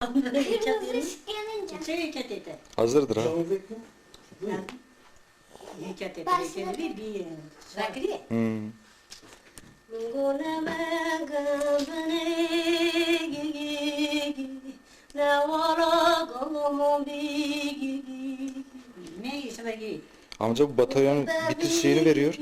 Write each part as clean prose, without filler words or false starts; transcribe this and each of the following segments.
Kırmızı ışık yanınca. Hazırdır ha. Hmm. Amca bu bataryonun bitiş şeyini veriyor.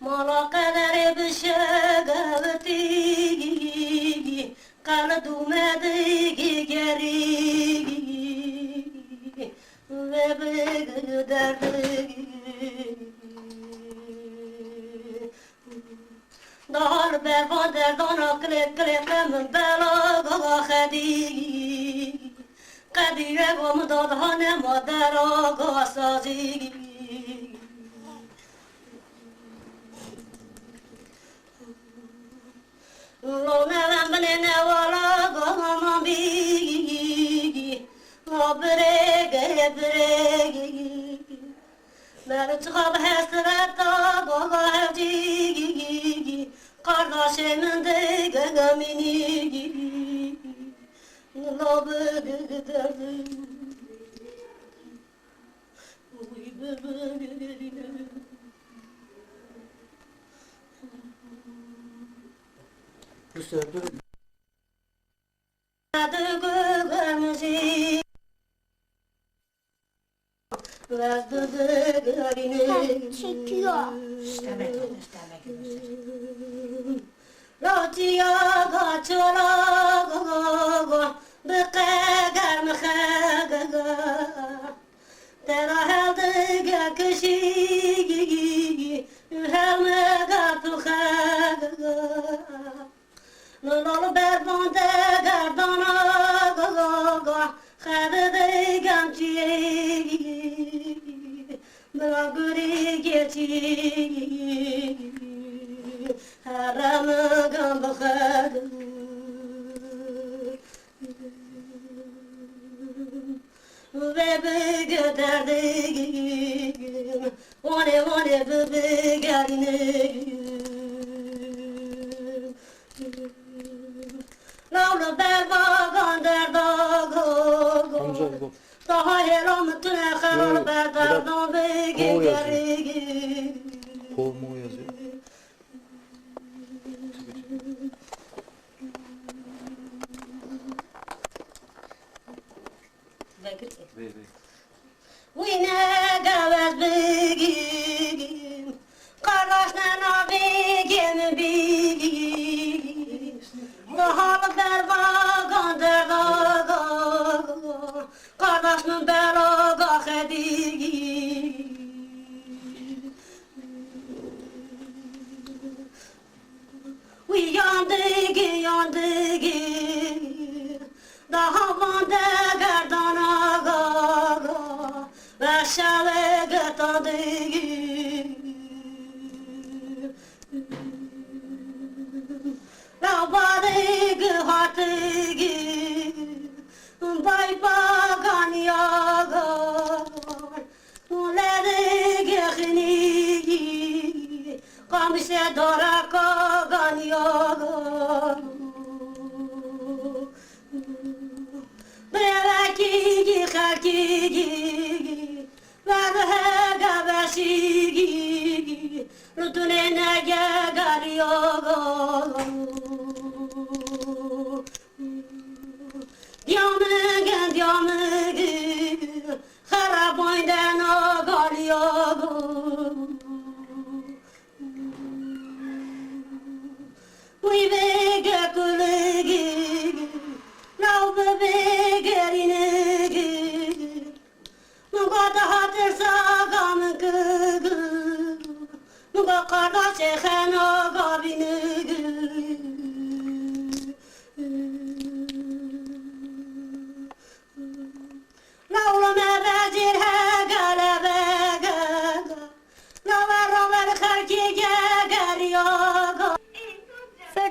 Mala kadar bir şagavti kal dumedi geri ve bir derdi dar berban derdan akle krem bela khadi kadiye gom dadhane madara gasazi Lona ramne wala goma bi obrege brege mer tıkab hasrata goga havdi kardeşimin de gagamini lobe derdim Bu sefer adı gögemizi Çekiyor. Lotiya gaçola gogo bıkagar mıkaga Terahelde gökşi Ülheme gapıkaga Nolal berbande gardana gogo Khadede gamçi Mağuri geçi Haramı gambıkaga Ve büyük derdim Vane vane büyük derdim Lavlu berbagan derdago Amca bu. Daha heram tüne kharal berdardan büyük Kol yazıyor. derdim Kol mu yazıyor? Wine gavaz bigim Kardeşler abigim bigim Dahal berbagan derdago Kardeşmin belaga khedigim We yandık Daha vanda gardana gaga Ve şave gıtadık Lavadık hatık Bay bagan yagar Uledik yakhini Kamışe dora kagan yagar Brevaki khalki Varhe gavashigi Rutune nage garyogo Diyamıgın Kharaboyden o garyogo Uy bege kuligi Lav bege rinigi Muga hatır sagam gıgı Muga kardeşe khana gabinigi Lavla me bezir he gal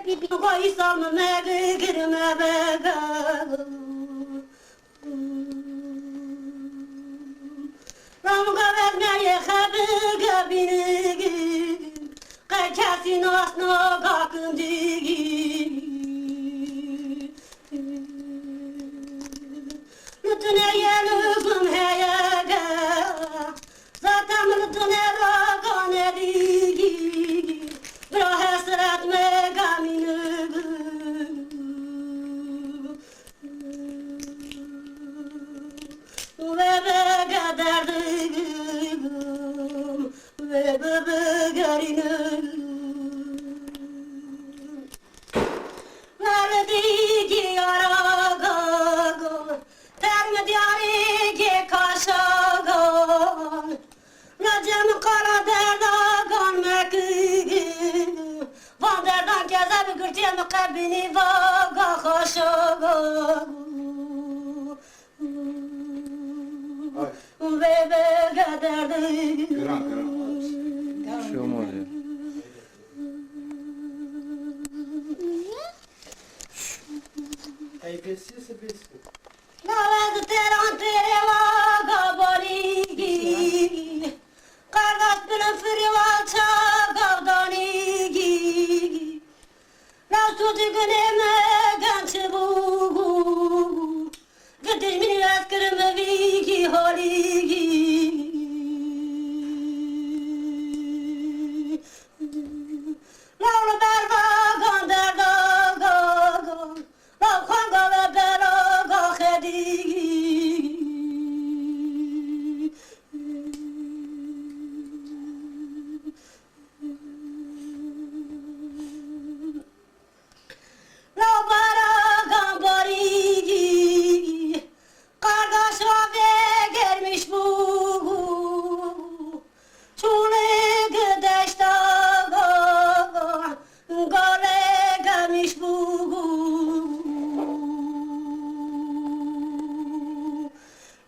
Koy salma mege girme bega. Ramga vermeye habıga binigim. Kaçasın asna kakın digim. Lütüne yenugum heyaga. Zaten lütüne rakan edigim. Bra hasret me gaminugum. Ve bega derdigim. Ve bega rinugum. Verdigi yaragan. Terme diyarigi kaşagan. Racem kara derdagan mekigim. Van derdan kezeb gürtiyem kabini vaga kaşagan. Ve bega derdigim. Bir şey olmaz ya. Ayıpsız biz. Navaz teran tere vaga borigi. Kardeş benim firival çağavdanigi. Nasıl tüküneme genç bugu. Gidiş mini askerime vigi holigi. Lavlu bervagan derdagan. Lav khanga ve beraga khedigi. Lav beragan borigi. Kardeş ve gelmiş bu. Çule gıdeştagan. Gale gelmiş bu.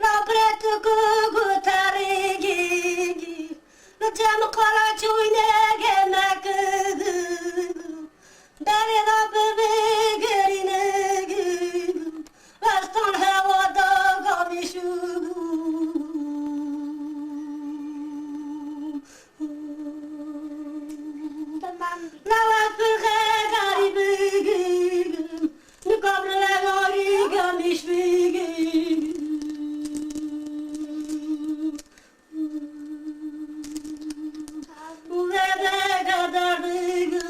La pretu kugu tarigi. La cem kala çuyne gemek. Dare da bebe gerine. Astan havada gamişu. Tamam. Navaz fırge garibigim. Nikabre gari gamiş bigim. Ve bega derdigim.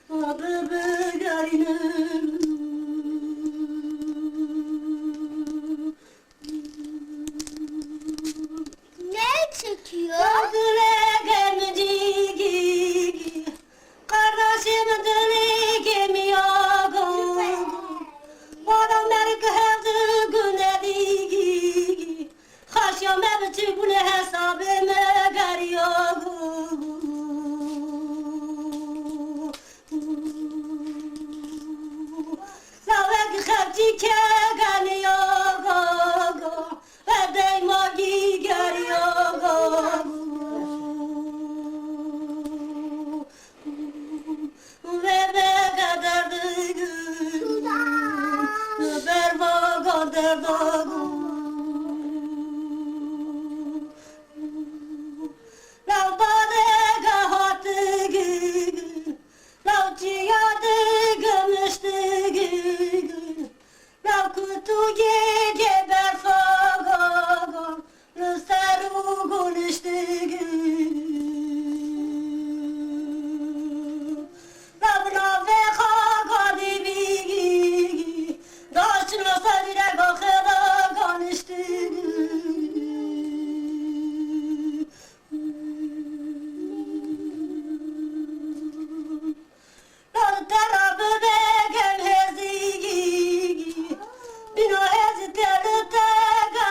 Bebe garine. Ne çekiyor? Gözüne gelmecigi. Kardeşim dili gemiyagan. Adamlar kehevdi günedigi. Haşya mevti bu ne hesabı